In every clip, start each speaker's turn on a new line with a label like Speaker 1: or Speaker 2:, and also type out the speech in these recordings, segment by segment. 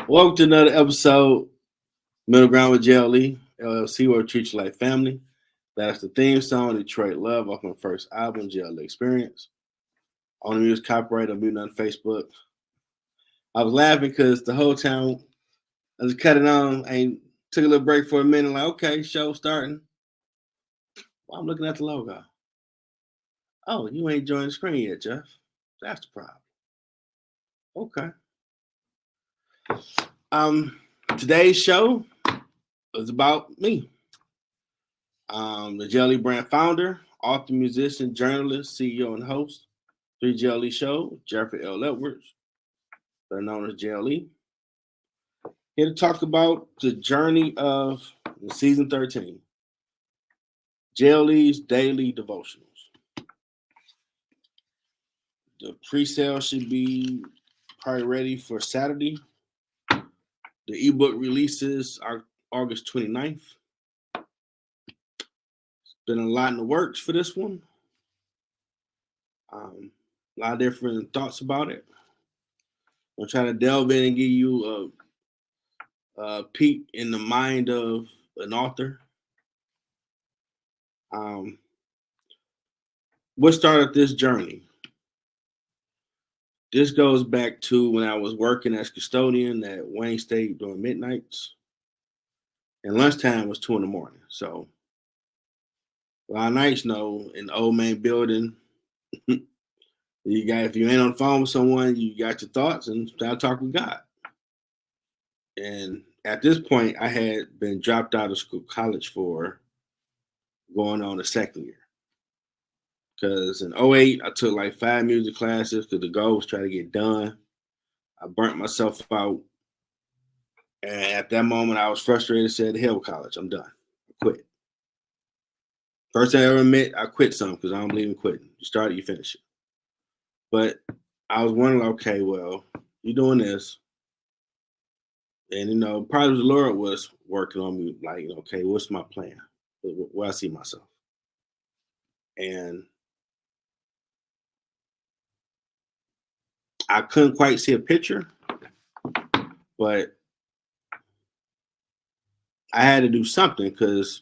Speaker 1: Welcome to another episode, Middle Ground with JLE, L.L.C, where we treat you like family. That's the theme song, Detroit Love, off my first album, JLE Experience. On the music copyright, I'm muting on Facebook. I was laughing because the whole time I was cutting on and took a little break for a minute, like, okay, show starting. Well, I'm looking at the logo. Oh, you ain't joined the screen yet, Jeff. That's the problem. Okay. Today's show is about me. The JLE brand founder, author, musician, journalist, CEO, and host. 3 JLE Show, Jeffrey L. Edwards, better known as JLE. Here to talk about the journey of season 13, JLE's daily devotionals. The pre-sale should be probably ready for Saturday. The ebook releases are August 29th. Been a lot in the works for this one. A lot of different thoughts about it. I'm trying to delve in and give you a peek in the mind of an author. What started this journey? This goes back to when I was working as custodian at Wayne State during midnights, and lunchtime was 2 a.m. So a lot of nights, in the old main building, if you ain't on the phone with someone, you got your thoughts and start talking with God. And at this point, I had been dropped out of college for going on the second year. Because in 2008, I took like 5 music classes because the goal was try to get done. I burnt myself out. And at that moment, I was frustrated, said, hell with college, I'm done. I quit. First thing I ever admit, I quit something because I don't believe in quitting. You start it, you finish it. But I was wondering, okay, well, you're doing this. And, probably the Lord was working on me, like, okay, what's my plan? Where I see myself. And I couldn't quite see a picture, but I had to do something because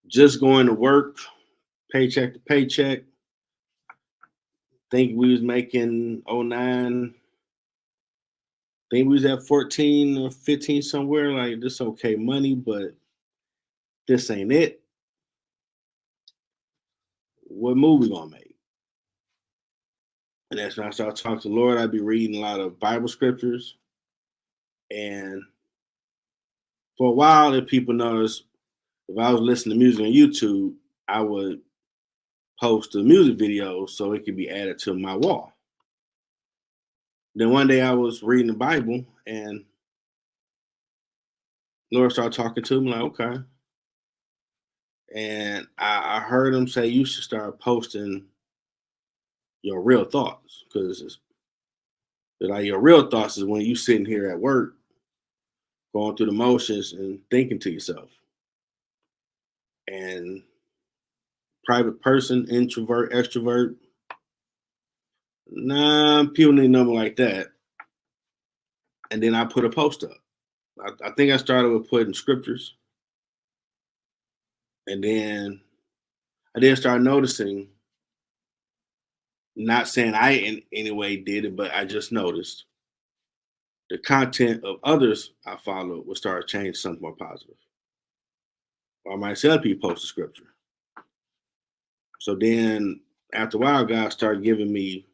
Speaker 1: just going to work, paycheck to paycheck, think we was making 09, think we was at 14 or 15 somewhere, like this okay money, but this ain't it. What movie gonna make? And that's when I started talking to the Lord. I'd be reading a lot of Bible scriptures. And for a while, if people noticed, if I was listening to music on YouTube, I would post a music video so it could be added to my wall. Then one day I was reading the Bible and Lord started talking to me, like, okay. And I heard him say, you should start posting your real thoughts, because like your real thoughts is when you sitting here at work, going through the motions and thinking to yourself. And private person, introvert, extrovert, nah, people need a number like that. And then I put a post up. I think I started with putting scriptures. And then I did start noticing, not saying I in any way did it, but I just noticed the content of others I followed would start changing something more positive. Or I might see other people post the scripture. So then after a while, God started giving me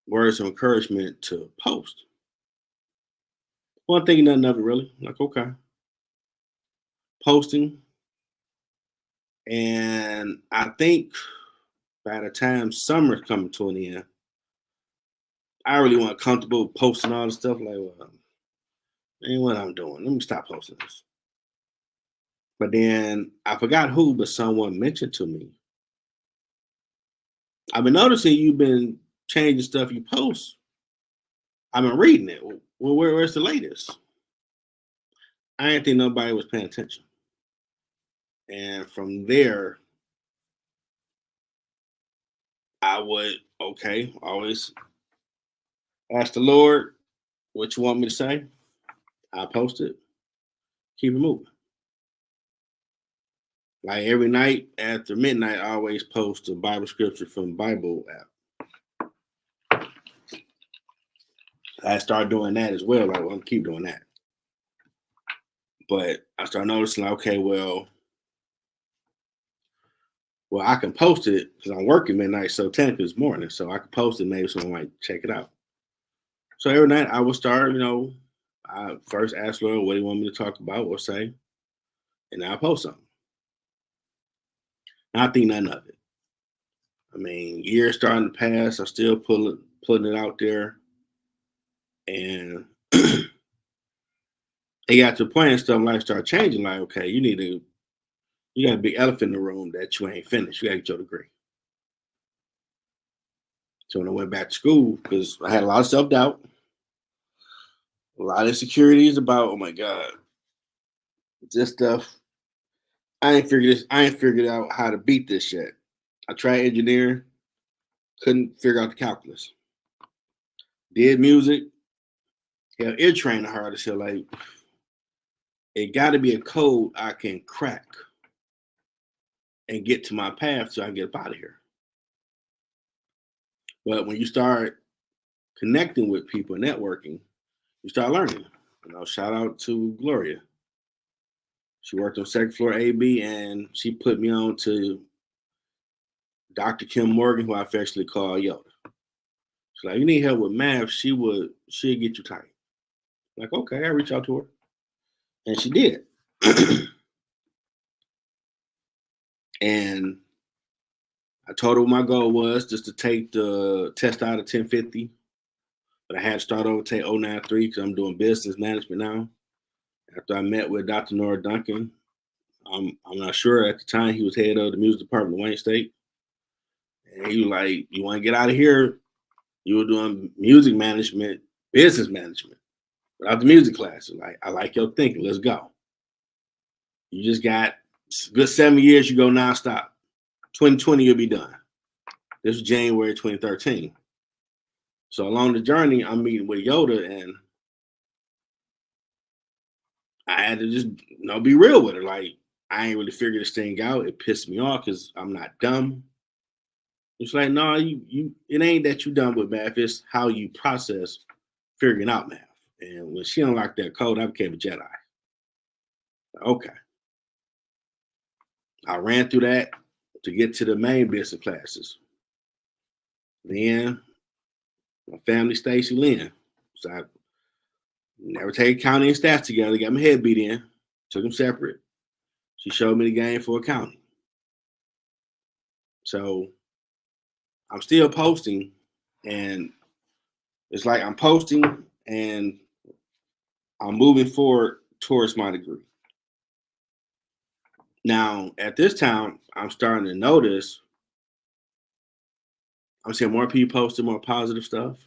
Speaker 1: words of encouragement to post. Well, I'm thinking nothing of it really. Like, okay. Posting. And I think by the time summer's coming to an end, I really want comfortable posting all the stuff. Like, well, ain't what I'm doing. Let me stop posting this. But then I forgot who, but someone mentioned to me, I've been noticing you've been changing stuff you post. I've been reading it. Well, where's the latest? I didn't think nobody was paying attention. And from there, I would, always ask the Lord what you want me to say. I post it, keep it moving. Like every night after midnight, I always post a Bible scripture from the Bible app. I started doing that as well. Like, I'm keep doing that. But I started noticing, like, okay, well, I can post it because I'm working midnight, so technically it's morning. So I can post it, maybe someone might check it out. So every night I will start, I first ask Lord, what do you want me to talk about or say? And I'll post something. And I think none of it. I mean, years starting to pass, I'm still putting it out there. And it got to a point and stuff like started changing. Like, okay, you got a big elephant in the room that you ain't finished. You got to get your degree. So when I went back to school, because I had a lot of self doubt, a lot of insecurities about, oh my God, this stuff. I ain't figured out how to beat this yet. I tried engineering, couldn't figure out the calculus. Did music, hell, ear training hard as hell. Like, it got to be a code I can crack and get to my path so I can get up out of here. But when you start connecting with people, networking, you start learning. Shout out to Gloria. She worked on second floor AB, and she put me on to Dr. Kim Morgan, who I affectionately call Yoda. She's like, you need help with math, she'll get you tight. Like, okay, I reach out to her. And she did. And I told her what my goal was, just to take the test out of 1050. But I had to start over, take 093 because I'm doing business management now. After I met with Dr. Nora Duncan, I'm not sure at the time, he was head of the music department of Wayne State. And he was like, you want to get out of here? You were doing music management, business management, without the music classes. Like, I like your thinking. Let's go. You just got a good 7 years. You go nonstop. 2020, you'll be done. This was January 2013. So along the journey, I'm meeting with Yoda, and I had to just, be real with her. Like, I ain't really figured this thing out. It pissed me off because I'm not dumb. It's like, no, it ain't that you dumb with math. It's how you process figuring out math. And when she unlocked that code, I became a Jedi. Okay. I ran through that to get to the main business classes. Then my family, Stacy Lynn. So I never take accounting and stats together. Got my head beat in. Took them separate. She showed me the game for accounting. So I'm still posting, and it's like I'm posting and I'm moving forward towards my degree. Now, at this time, I'm starting to notice I'm seeing more people posting more positive stuff.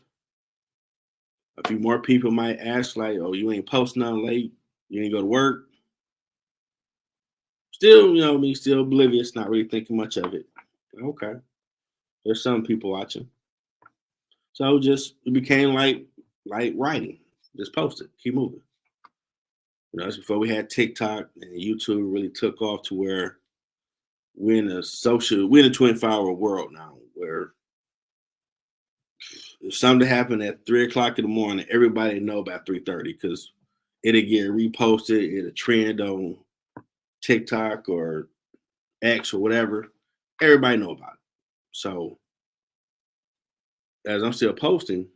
Speaker 1: A few more people might ask, like, oh, you ain't posting nothing late. You ain't go to work. Still, me still oblivious, not really thinking much of it. Okay. There's some people watching. So it became like writing. Just post it. Keep moving. That's before we had TikTok and YouTube really took off to where we're in a 24-hour world now where if something happened at 3:00 in the morning, everybody know about 3:30 because it'll get reposted, it'll trend on TikTok or X or whatever. Everybody know about it. So as I'm still posting,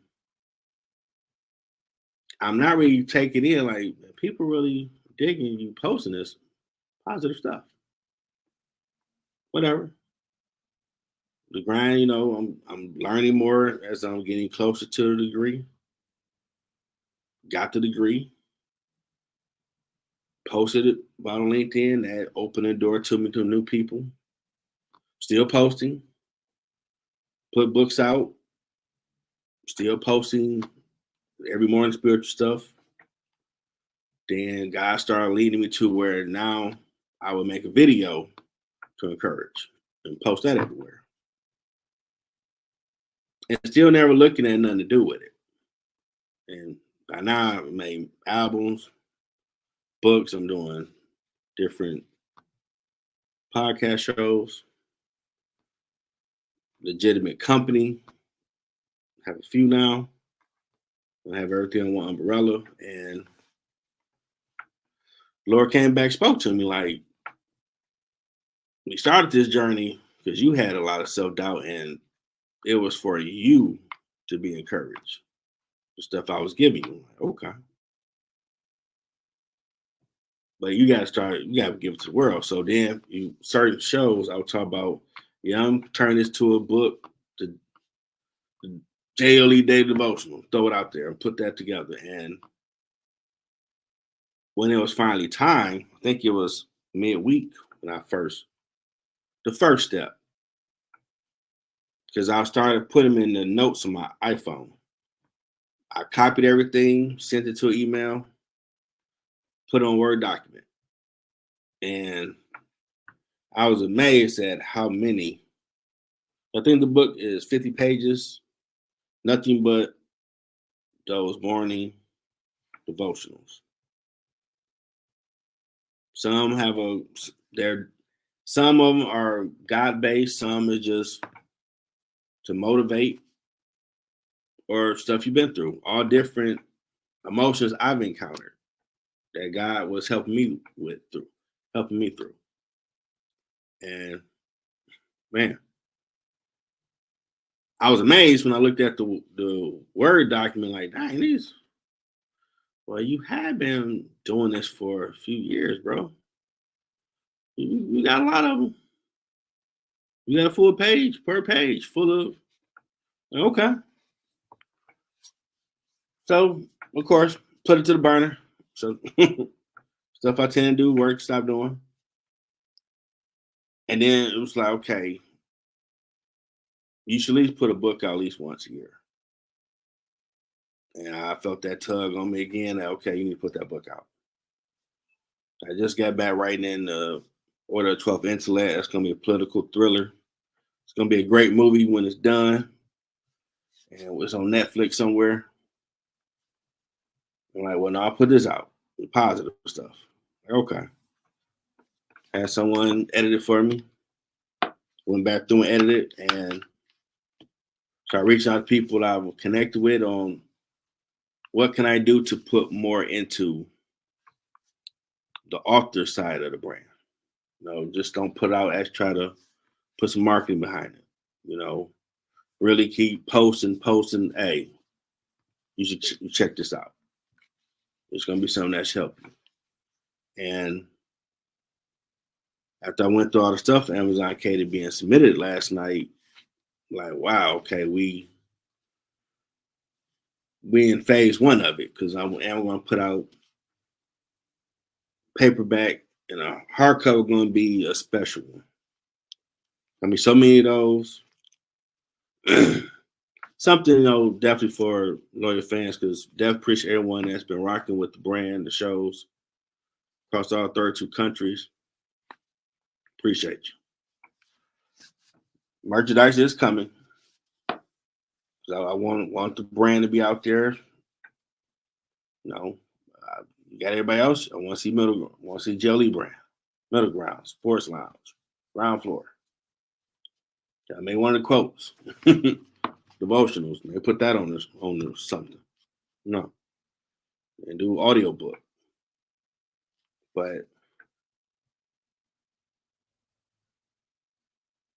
Speaker 1: I'm not really taking in like people really digging you posting this positive stuff. Whatever. The grind, I'm learning more as I'm getting closer to the degree. Got the degree. Posted it about on LinkedIn. That opened the door to me to new people. Still posting. Put books out. Still posting every morning spiritual stuff. Then God started leading me to where now I would make a video to encourage and post that everywhere. and still never looking at nothing to do with it. And by now I made albums, books. I'm doing different podcast shows, legitimate company. Have a few now. I have everything on one umbrella. And Lord came back, spoke to me like, we started this journey because you had a lot of self-doubt, and it was for you to be encouraged. The stuff I was giving you. Like, okay. But you gotta start, you gotta give it to the world. So then you certain shows I would talk about, yeah, I'm turning this to a book, the JLE Daily Devotional, throw it out there and put that together. And when it was finally time, I think it was midweek when the first step, because I started putting them in the notes on my iPhone. I copied everything, sent it to an email, put it on Word document. And I was amazed at how many. I think the book is 50 pages, nothing but those morning devotionals. Some have some of them are God-based, some is just to motivate or stuff you've been through. All different emotions I've encountered that God was helping me through. And man, I was amazed when I looked at the Word document, like, dang, well, you have been doing this for a few years, bro. You got a lot of them. You got a full page per page full of, okay. So, of course, put it to the burner. So, stuff I tend to do, work, stop doing. And then it was like, okay, you should at least put a book out at least once a year. And I felt that tug on me again. That, okay, you need to put that book out. I just got back writing in Order of 12th Intellect. That's going to be a political thriller. It's going to be a great movie when it's done. And it's on Netflix somewhere. I'm like, well, no, I'll put this out. The positive stuff. Okay. Had someone edit it for me. Went back through and edited it, and started reaching out to people I was connected with on what can I do to put more into the author side of the brand. Just don't put out as try to put some marketing behind it. Really keep posting. Hey, you should check this out. It's going to be something that's helping. And after I went through all the stuff Amazon catered being submitted last night, like, wow, okay, we in phase one of it, because I'm going to put out paperback, and a hardcover going to be a special one. I mean, so many of those. Something, definitely for loyal fans, because definitely appreciate everyone that's been rocking with the brand, the shows across all 32 countries. Appreciate you. Merchandise is coming. So I want the brand to be out there. You got everybody else. I want to see I want to see JLE brand, Middle Ground, Sports Lounge, Ground Floor. I made one of the quotes. Devotionals. They put that on something. No. And do audio book. But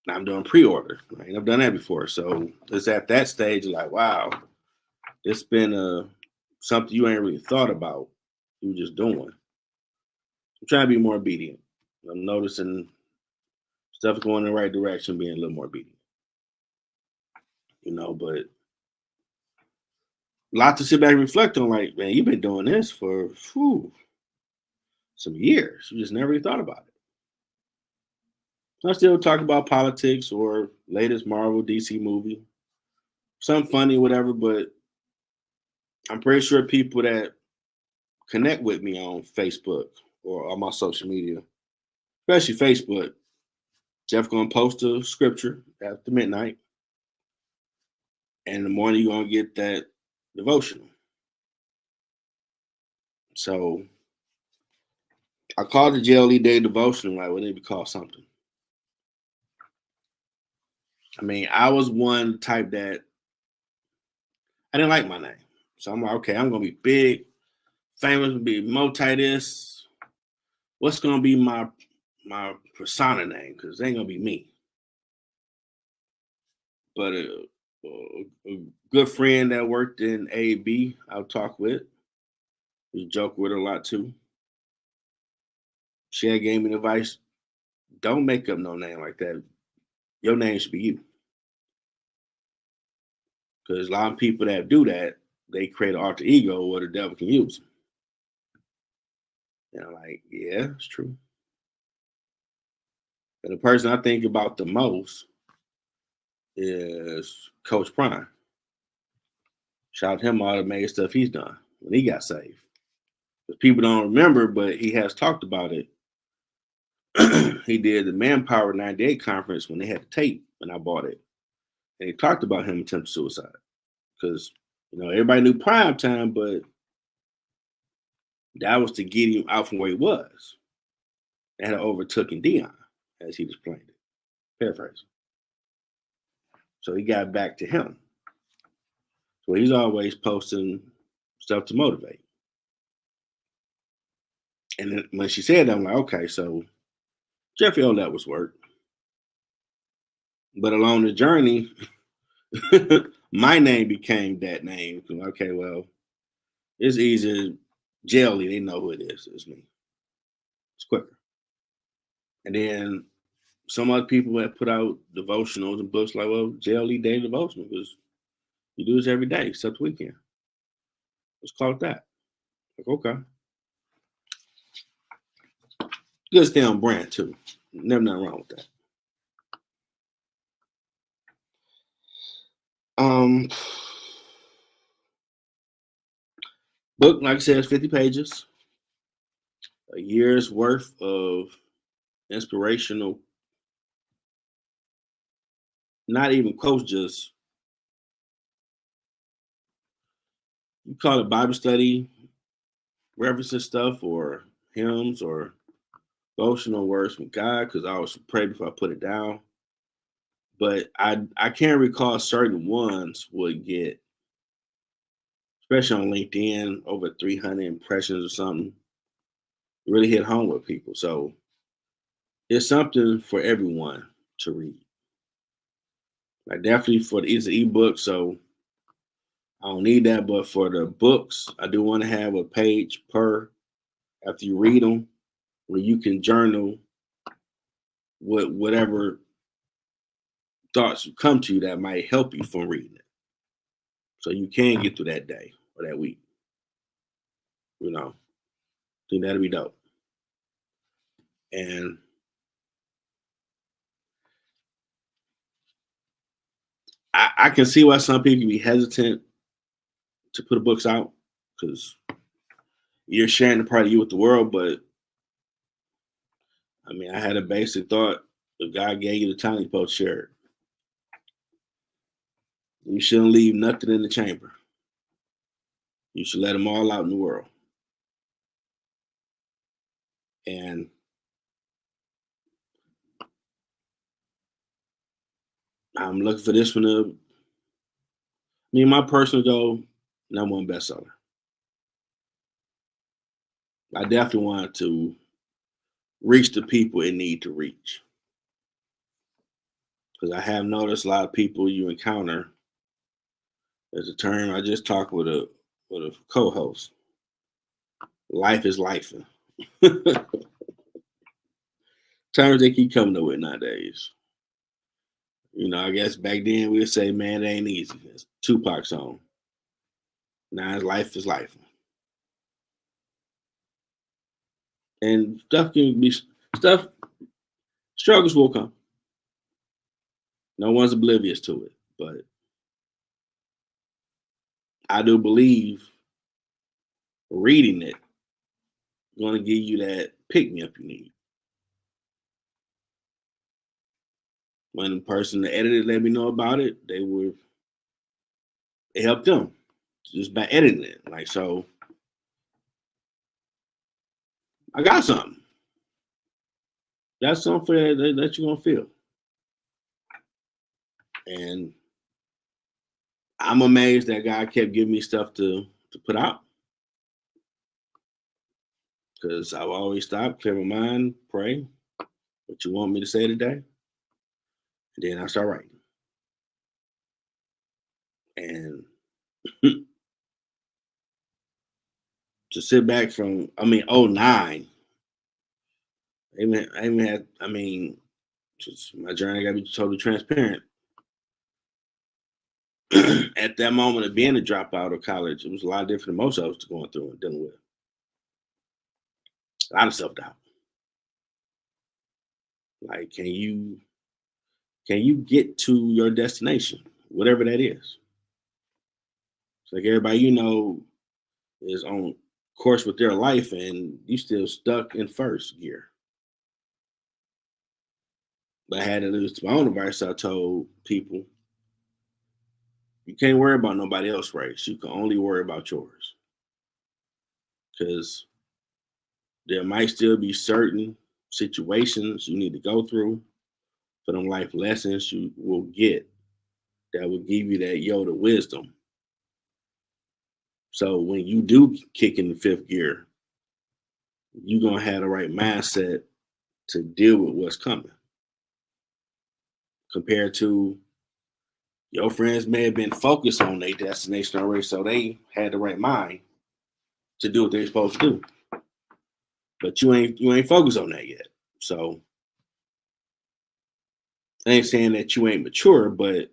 Speaker 1: I'm doing pre-order. I ain't never done that before. So it's at that stage, like, wow, it's been something you ain't really thought about. You just doing. I'm trying to be more obedient. I'm noticing stuff going in the right direction, being a little more obedient. But a lot to sit back and reflect on. Like, man, you've been doing this for some years. You just never really thought about it. I still talk about politics or latest Marvel, DC movie, something funny, whatever. But I'm pretty sure people that connect with me on Facebook or on my social media, especially Facebook, Jeff gonna post a scripture after midnight. And in the morning, you're going to get that devotional. So I called the JLE Day Devotional, like, what did it call something? I mean, I was one type that I didn't like my name. So I'm like, okay, I'm going to be big, famous, be multi this. What's going to be my persona name? Because it ain't going to be me. But a good friend that worked in A&B, I'll talk with. We joke with her a lot too. She had gave me advice: don't make up no name like that. Your name should be you. Because a lot of people that do that, they create an alter ego where the devil can use them. And I'm like, yeah, it's true. And the person I think about the most is Coach Prime. Shout him all the amazing stuff he's done when he got saved. Because people don't remember, but he has talked about it. He did the Manpower 98 conference when they had the tape, and I bought it. And he talked about him attempting suicide. Because, everybody knew Prime Time, but that was to get him out from where he was. They had overtaken Dion, as he explained it. Paraphrasing. So he got back to him. So he's always posting stuff to motivate. And then when she said that, I'm like, okay, so Jeffrey O. that was work. But along the journey, my name became that name. Okay, well, it's easier. JLE, they know who it is. It's me. It's quicker. And then some other people that put out devotionals and books like, well, JLE Day Devotional, because you do this every day except the weekend. Let's call it that. Like, okay. Good stay on brand too. Never nothing wrong with that. Book, like I said, is 50 pages. A year's worth of inspirational, not even quotes, just you call it Bible study, referencing stuff or hymns or devotional words from God, because I always pray before I put it down. But I can't recall certain ones would get, especially on LinkedIn, over 300 impressions or something. Really hit home with people. So it's something for everyone to read. Like definitely for it's an ebook, so I don't need that. But for the books, I do want to have a page per after you read them, where you can journal whatever thoughts come to you that might help you from reading it, so you can get through that day or that week. I think that'd be dope. And I can see why some people be hesitant to put books out, because you're sharing the part of you with the world. But I mean, I had a basic thought: if God gave you the time, you're supposed to share it. You shouldn't leave nothing in the chamber. You should let them all out in the world. And I'm looking for this one to, my personal goal, #1 bestseller. I definitely want to reach the people it need to reach. Because I have noticed a lot of people you encounter, there's a term I just talked with a co-host. Life is life. Terms they keep coming up with nowadays. I guess back then we'd say, man, it ain't easy. It's Tupac's song. Now it's life is life. And struggles will come. No one's oblivious to it. But I do believe reading it going to give you that pick me up you need. When the person that edited let me know about it, they were it helped them just by editing it. Like, so I got something. That's something that you're gonna feel. And I'm amazed that God kept giving me stuff to put out because I've always stopped, clear my mind, pray what you want me to say today, and then I start writing. And to sit back from, I mean, '09, I even had, I mean, just my journey got to be totally transparent. At that moment of being a dropout of college, it was a lot different than most of us going through and dealing with. A lot of self doubt. Like, can you get to your destination, whatever that is? It's like everybody you know is on course with their life, and you still stuck in first gear. But I had to lose my own advice. I told people, you can't worry about nobody else's race. You can only worry about yours. Because there might still be certain situations you need to go through for them life lessons you will get that will give you that Yoda wisdom. So when you do kick in the fifth gear, you're gonna have the right mindset to deal with what's coming. Compared to your friends may have been focused on their destination already, so they had the right mind to do what they're supposed to do. But you ain't focused on that yet. So I ain't saying that you ain't mature, but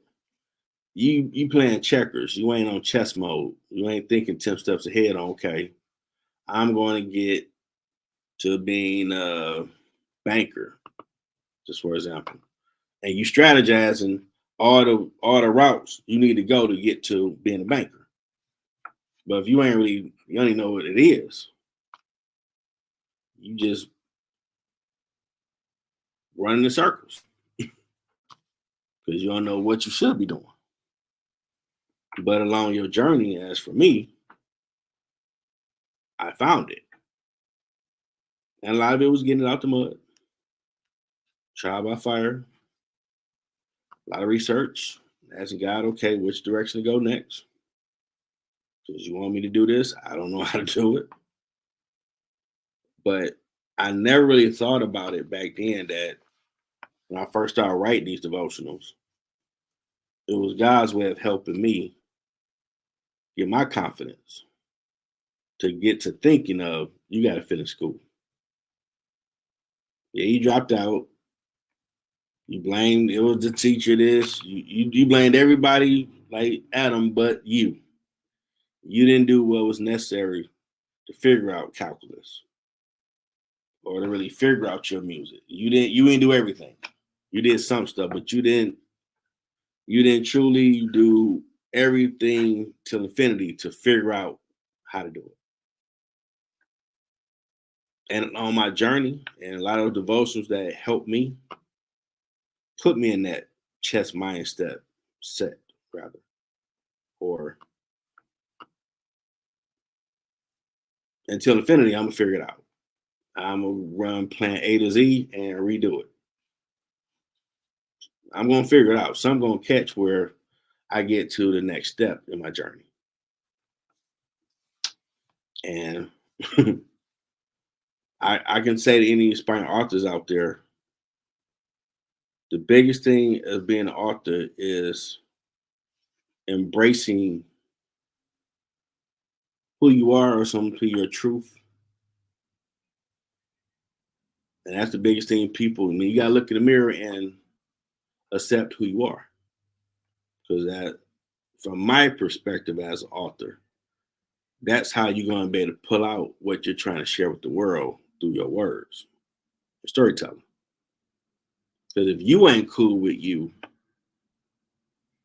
Speaker 1: you playing checkers. You ain't on chess mode. You ain't thinking 10 steps ahead on, okay, I'm going to get to being a banker, just for example. And you strategizing all the routes you need to go to get to being a banker. But if you don't even know what it is, you just running in circles because you don't know what you should be doing. But along your journey, as for me, I found it. And a lot of it was getting it out the mud, trial by fire, a lot of research, asking God, okay, which direction to go next? Because you want me to do this? I don't know how to do it. But I never really thought about it back then that when I first started writing these devotionals, it was God's way of helping me get my confidence to get to thinking of, you got to finish school. Yeah, you dropped out. You blamed, it was the teacher, this. You blamed everybody like Adam but you. You didn't do what was necessary to figure out calculus or to really figure out your music. You didn't do everything. You did some stuff, but you didn't truly do everything to infinity to figure out how to do it. And on my journey and a lot of devotions that helped me put me in that chess mindset set rather, or until infinity, I'm gonna figure it out. I'm gonna run plan A to Z and redo it. I'm gonna figure it out. So I'm gonna catch where I get to the next step in my journey. And I can say to any aspiring authors out there, the biggest thing of being an author is embracing who you are or some to your truth. And that's the biggest thing people, I mean, you gotta look in the mirror and accept who you are. Because that, from my perspective as an author, that's how you're gonna be able to pull out what you're trying to share with the world through your words, your storytelling. Because if you ain't cool with you,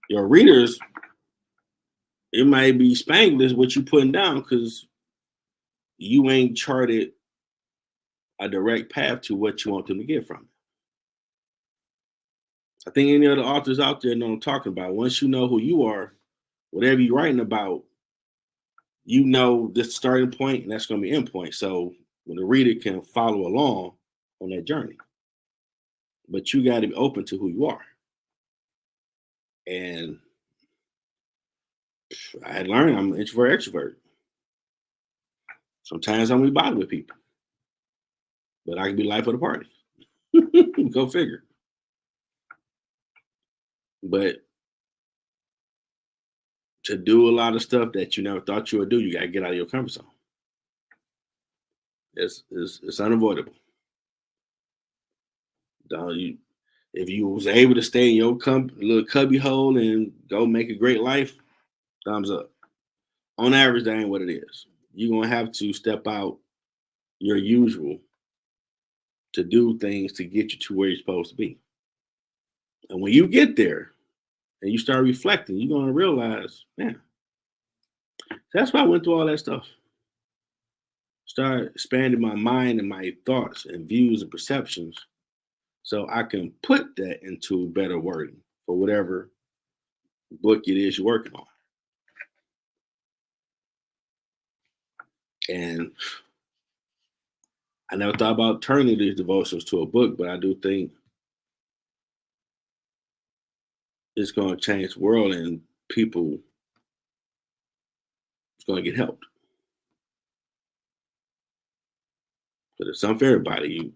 Speaker 1: your readers, it might be Spanglish what you putting down because you ain't charted a direct path to what you want them to get from it. I think any other authors out there know what I'm talking about. Once you know who you are, whatever you're writing about, you know this starting point and that's going to be end point. So when the reader can follow along on that journey, but you got to be open to who you are. And I had learned I'm an introvert, extrovert. Sometimes I'm gonna be bothered with people, but I can be life of the party. Go figure. But to do a lot of stuff that you never thought you would do, you gotta get out of your comfort zone. It's unavoidable. You, if you was able to stay in your little cubby hole and go make a great life, thumbs up. On average, that ain't what it is. You're gonna have to step out your usual to do things to get you to where you're supposed to be. And when you get there and you start reflecting, you're gonna realize, man, that's why I went through all that stuff. Start expanding my mind and my thoughts and views and perceptions so I can put that into better wording for whatever book it is you're working on. And I never thought about turning these devotions to a book, but I do think it's going to change the world and people is going to get helped. But it's something for everybody.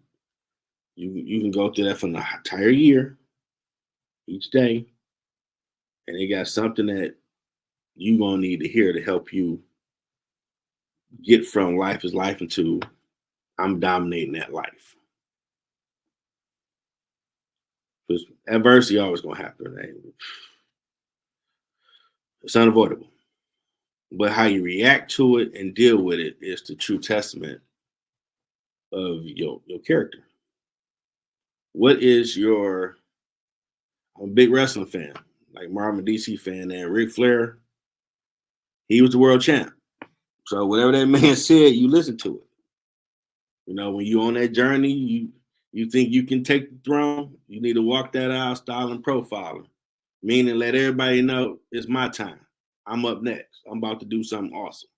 Speaker 1: You can go through that for an entire year, each day, and they got something that you're going to need to hear to help you get from life is life into I'm dominating that life. Because adversity always going to happen. Right? It's unavoidable. But how you react to it and deal with it is the true testament of your character. What is your? I'm a big wrestling fan, like Marvin DC fan, and Ric Flair. He was the world champ. So whatever that man said, you listen to it. You know, when you on that journey, you think you can take the throne, you need to walk that out, style and profiling. Meaning let everybody know it's my time. I'm up next. I'm about to do something awesome.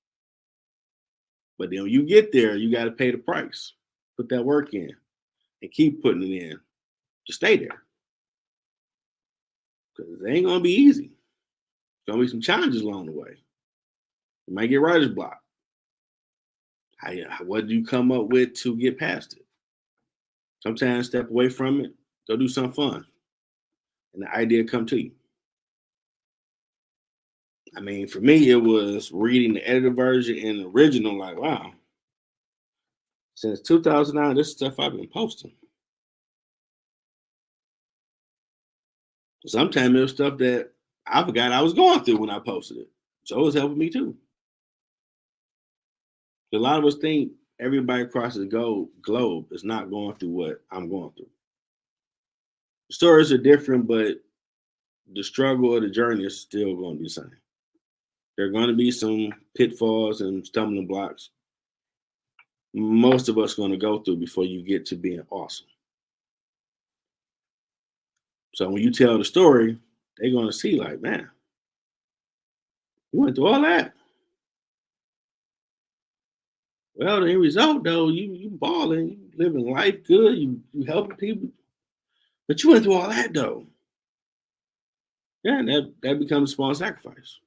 Speaker 1: But then when you get there, you got to pay the price. Put that work in and keep putting it in to stay there. Because it ain't going to be easy. There's going to be some challenges along the way. You might get writer's block. What do you come up with to get past it? Sometimes step away from it, go do something fun, and the idea come to you. I mean, for me, it was reading the edited version and the original, like, wow. Since 2009, this stuff I've been posting. Sometimes it was stuff that I forgot I was going through when I posted it. So it was helping me too. A lot of us think everybody across the globe is not going through what I'm going through. The stories are different, but the struggle or the journey is still going to be the same. There are going to be some pitfalls and stumbling blocks. Most of us are going to go through before you get to being awesome. So when you tell the story, they're going to see like, man, you went through all that. Well, the end result, though, you balling, you living life good, you helping people. But you went through all that, though. Yeah, that becomes a small sacrifice.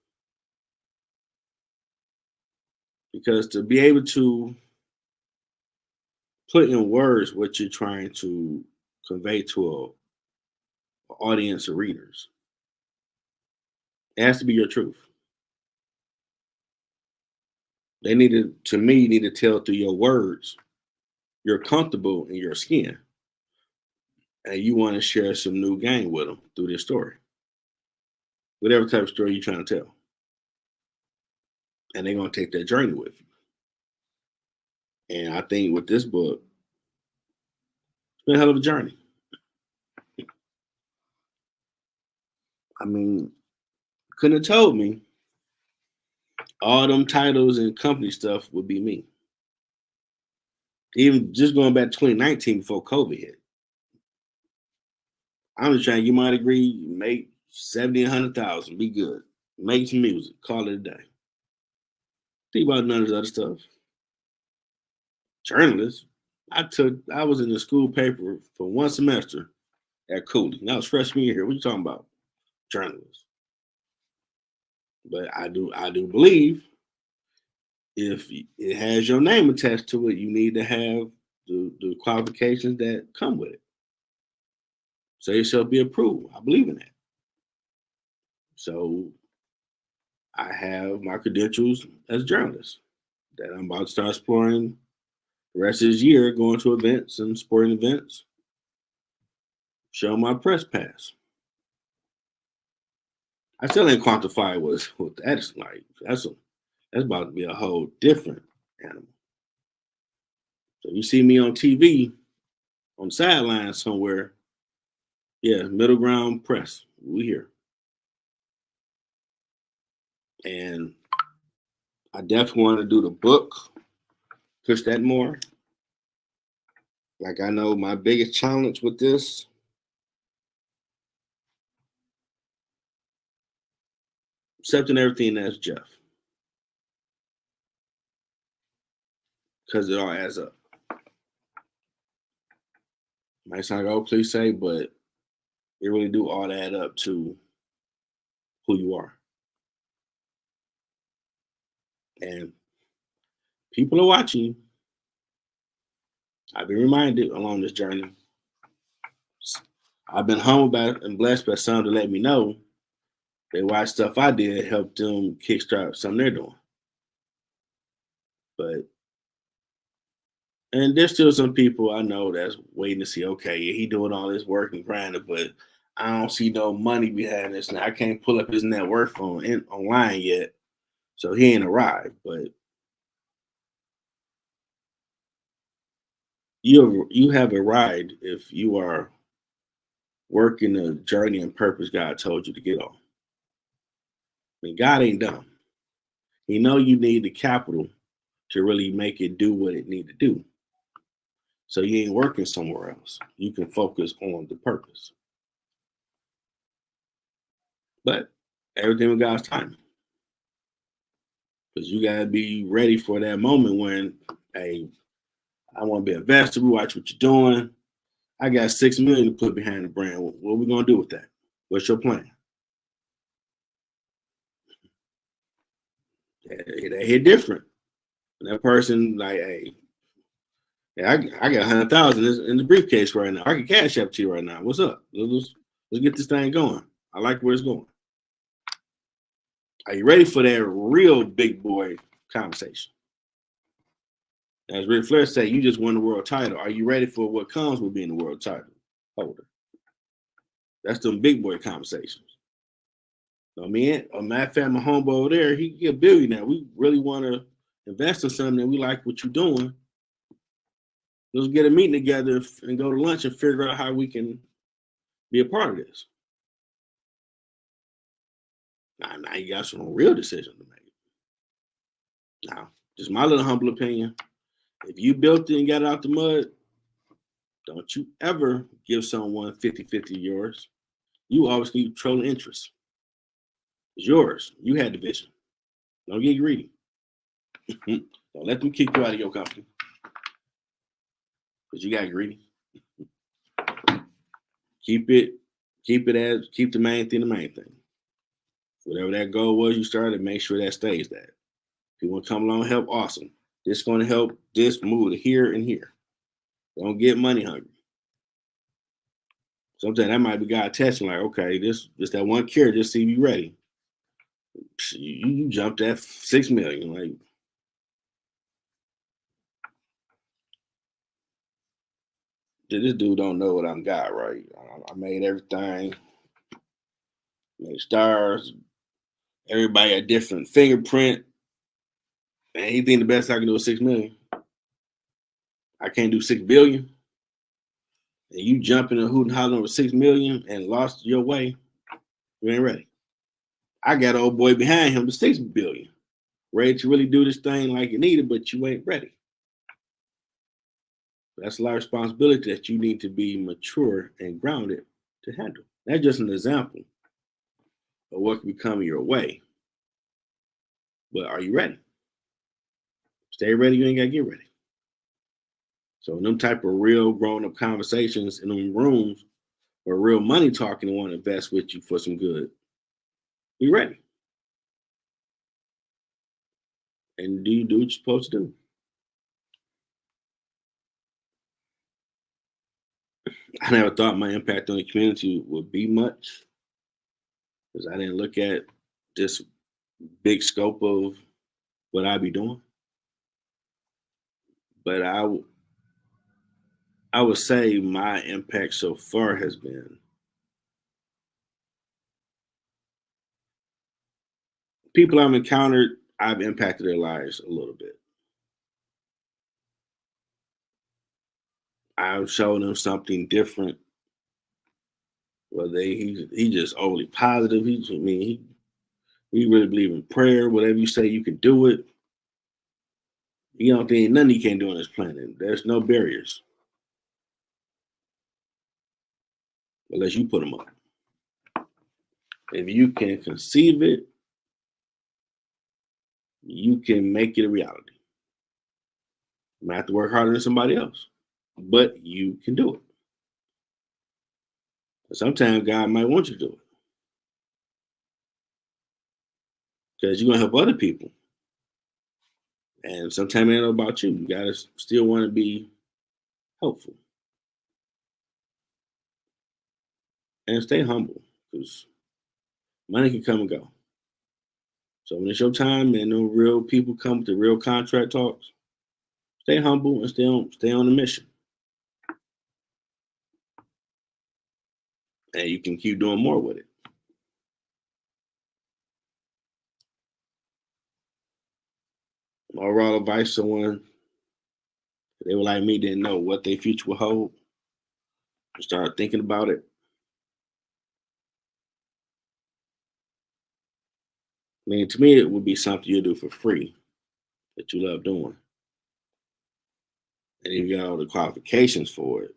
Speaker 1: Because to be able to put in words what you're trying to convey to an audience of readers, it has to be your truth. They need to tell through your words, you're comfortable in your skin. And you want to share some new game with them through this story. Whatever type of story you're trying to tell. And they're going to take that journey with you. And I think with this book, it's been a hell of a journey. I mean, couldn't have told me all them titles and company stuff would be me. Even just going back to 2019 before COVID hit. I'm just trying to get my degree, make 70, 100,000, be good. make some music, call it a day. Think about none of this other stuff. Journalist. I was in the school paper for one semester at Cooley. That was freshman year. What you talking about? Journalist. But I do believe if it has your name attached to it, you need to have the qualifications that come with it. So it shall be approved. I believe in that. So I have my credentials as a journalist that I'm about to start exploring the rest of this year, going to events and sporting events, show my press pass. I still ain't quantify what that's like. That's about to be a whole different animal. So you see me on TV on the sideline somewhere, yeah, middle ground press. We here. And I definitely want to do the book, push that more. Like I know my biggest challenge with this, accepting everything that's Jeff. Because it all adds up. Might sound like old cliche, but it really do all add up to who you are. And people are watching you. I've been reminded along this journey. I've been humbled by and blessed by some to let me know they watch stuff I did, help them kickstart something they're doing. And there's still some people I know that's waiting to see, okay, yeah, he doing all this work and grinding, but I don't see no money behind this. Now I can't pull up his net worth online yet, so he ain't arrived. But you have arrived if you are working the journey and purpose God told you to get on. I mean, God ain't dumb. He know you need the capital to really make it do what it need to do. So you ain't working somewhere else. You can focus on the purpose. But everything with God's timing. Because you gotta be ready for that moment when, hey, I want to be an investor. We watch what you're doing. I got $6 million to put behind the brand. What are we gonna do with that? What's your plan? They hit different. And that person like, hey, yeah, I got 100,000 in the briefcase right now. I can cash up to you right now. What's up? Let's get this thing going. I like where it's going. Are you ready for that real big boy conversation? As Ric Flair said, you just won the world title. Are you ready for what comes with being the world title holder? That's them big boy conversations. So me and Matt Family homeboy over there, he get a billionaire. We really want to invest in something that we like what you're doing. Let's get a meeting together and go to lunch and figure out how we can be a part of this. Now you got some real decisions to make. Now, just my little humble opinion. If you built it and got it out the mud, don't you ever give someone 50-50 yours. You always need controlling interest. It's yours. You had the vision. Don't get greedy. Don't let them kick you out of your company. Because you got greedy. Keep the main thing the main thing. Whatever that goal was you started, make sure that stays that. If you want to come along and help, awesome. This is going to help this move to here and here. Don't get money hungry. Sometimes that might be God testing, like, okay, this that one carrot, just see if you ready. You jumped at 6 million. Like, this dude don't know what I'm got, right? I made everything, made stars, everybody a different fingerprint. And he think the best I can do is 6 million. I can't do 6 billion. And you jumping and hooting hollering over 6 million and lost your way, you ain't ready. I got an old boy behind him to 6 billion, ready to really do this thing like you needed, but you ain't ready. That's a lot of responsibility that you need to be mature and grounded to handle. That's just an example of what can be coming your way. But are you ready? Stay ready, you ain't gotta get ready. So in them type of real grown-up conversations in them rooms where real money talking and want to invest with you for some good, be ready. And do you do what you're supposed to do? I never thought my impact on the community would be much because I didn't look at this big scope of what I be doing. But I would say my impact so far has been people I've encountered, I've impacted their lives a little bit. I've shown them something different. Well, he just overly positive. He really believe in prayer. Whatever you say, you can do it. You don't think nothing he can't do on this planet. There's no barriers unless you put them up. If you can conceive it, you can make it a reality. You might have to work harder than somebody else, but you can do it. Sometimes God might want you to do it because you're gonna help other people. And sometimes it ain't about you. You gotta still want to be helpful and stay humble because money can come and go. So when it's your time and no real people come to real contract talks, stay humble and stay on the mission. And you can keep doing more with it. Overall advice, someone they were like me didn't know what their future would hold. Start thinking about it. I mean, to me, it would be something you do for free that you love doing. And if you got all the qualifications for it,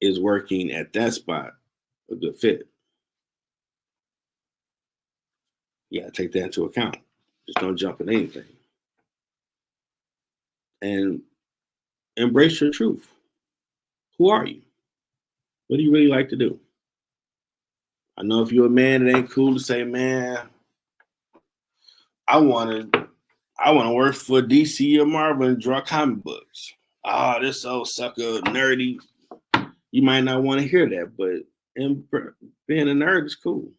Speaker 1: is working at that spot a good fit? Yeah, take that into account. Just don't jump at anything. And embrace your truth. Who are you? What do you really like to do? I know if you're a man, it ain't cool to say, man, I want to work for DC or Marvel and draw comic books. Ah, this old sucker nerdy. You might not want to hear that, but being a nerd is cool.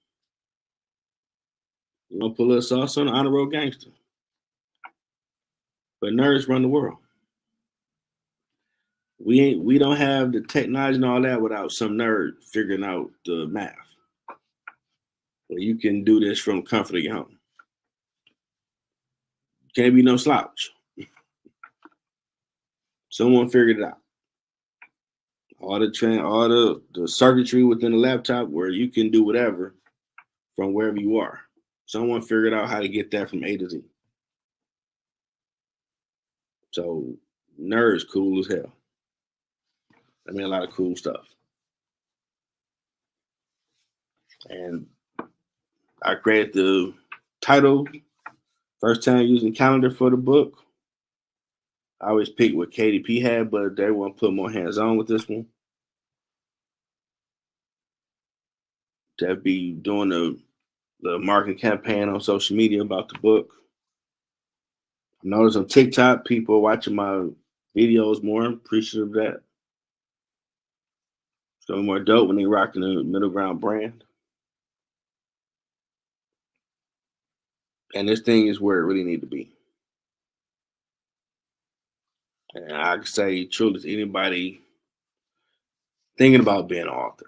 Speaker 1: You know, put a little sauce on honor roll gangster. But nerds run the world. We don't have the technology and all that without some nerd figuring out the math. Well, you can do this from the comfort of your home. Can't be no slouch. Someone figured it out. All the circuitry within the laptop where you can do whatever from wherever you are. Someone figured out how to get that from A to Z. So nerds cool as hell. I mean a lot of cool stuff. And I created the title, first time using calendar for the book. I always pick what KDP had, but they want to put more hands on with this one. To be doing the marketing campaign on social media about the book. I noticed on TikTok, people are watching my videos more. I'm appreciative of that. It's gonna be more dope when they rocking the middle ground brand. And this thing is where it really need to be. And I can say truly to anybody thinking about being an author,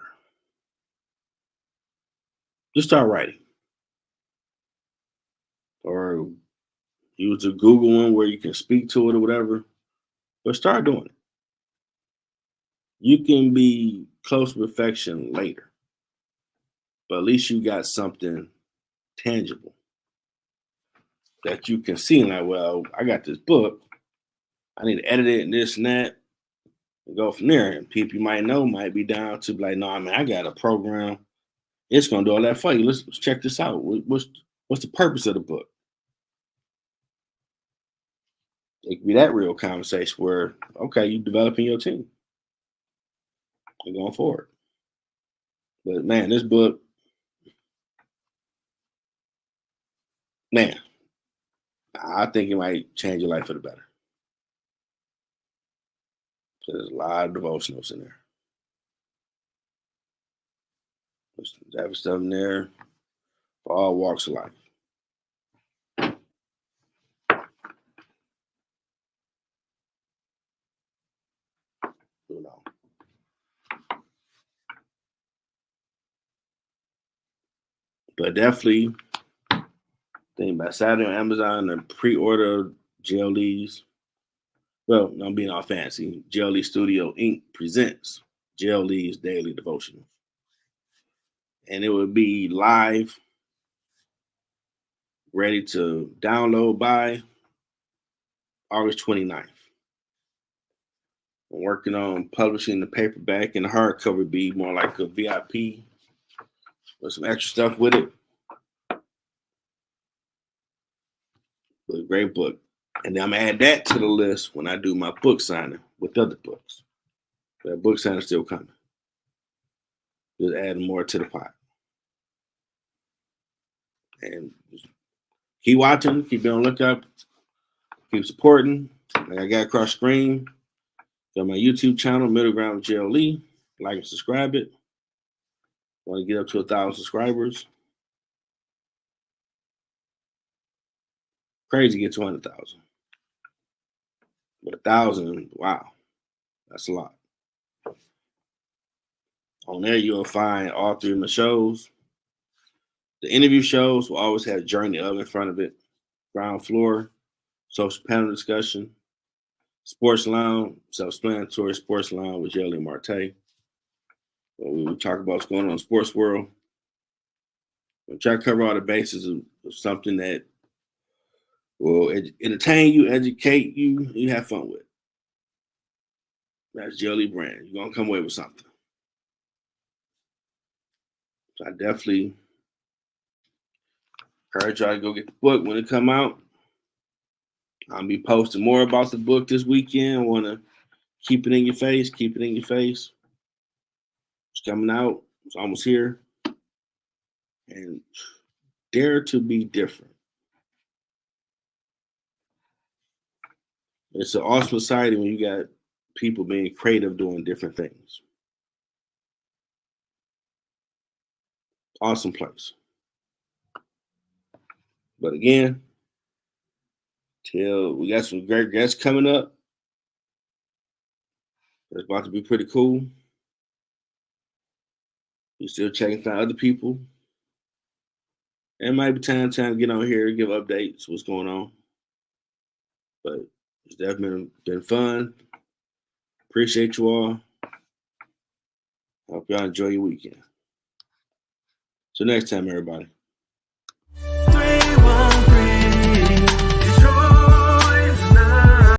Speaker 1: just start writing. Or use the Google one where you can speak to it or whatever. But start doing it. You can be close to perfection later. But at least you got something tangible that you can see. Like, well, I got this book. I need to edit it and this and that and go from there. And people you might know might be down to be like, no, I mean, I got a program. It's gonna do all that for you. Let's check this out. What's the purpose of the book? It could be that real conversation where, okay, you developing your team and going forward. But man, this book, man, I think it might change your life for the better. There's a lot of devotionals in there. There's stuff in there for all walks of life. You know. But definitely think about Saturday on Amazon and pre-order JLEs. Well, I'm being all fancy. JLE Studio Inc. presents JLE's Daily Devotional. And it will be live, ready to download by August 29th. I'm working on publishing the paperback and the hardcover be more like a VIP with some extra stuff with it. But a great book. And then I'm gonna add that to the list when I do my book signing with other books. That book signing is still coming. Just adding more to the pot. And keep watching, keep being on the lookout, keep supporting. Like I got across the screen. Got my YouTube channel, Middle Ground with JLE. Like and subscribe it. Want to get up to 1,000 subscribers. Crazy to get 200,000. But 1,000, wow, that's a lot. On there, you'll find all three of my shows. The interview shows will always have Journey of in front of it. Ground floor, social panel discussion, sports lounge, self-explanatory sports lounge with JLE Marte. Where we will talk about what's going on in the sports world. We'll try to cover all the bases of something that will entertain you, educate you, you have fun with. That's JLE brand. You're going to come away with something. So I definitely encourage y'all to go get the book when it come out. I'll be posting more about the book this weekend. I want to keep it in your face. Keep it in your face. It's coming out. It's almost here. And dare to be different. It's an awesome society when you got people being creative doing different things. Awesome place. But again, we got some great guests coming up. It's about to be pretty cool. You're still checking out other people. It might be time to get on here, give updates, what's going on. But it's definitely been fun. Appreciate you all. Hope y'all enjoy your weekend. So next time, everybody.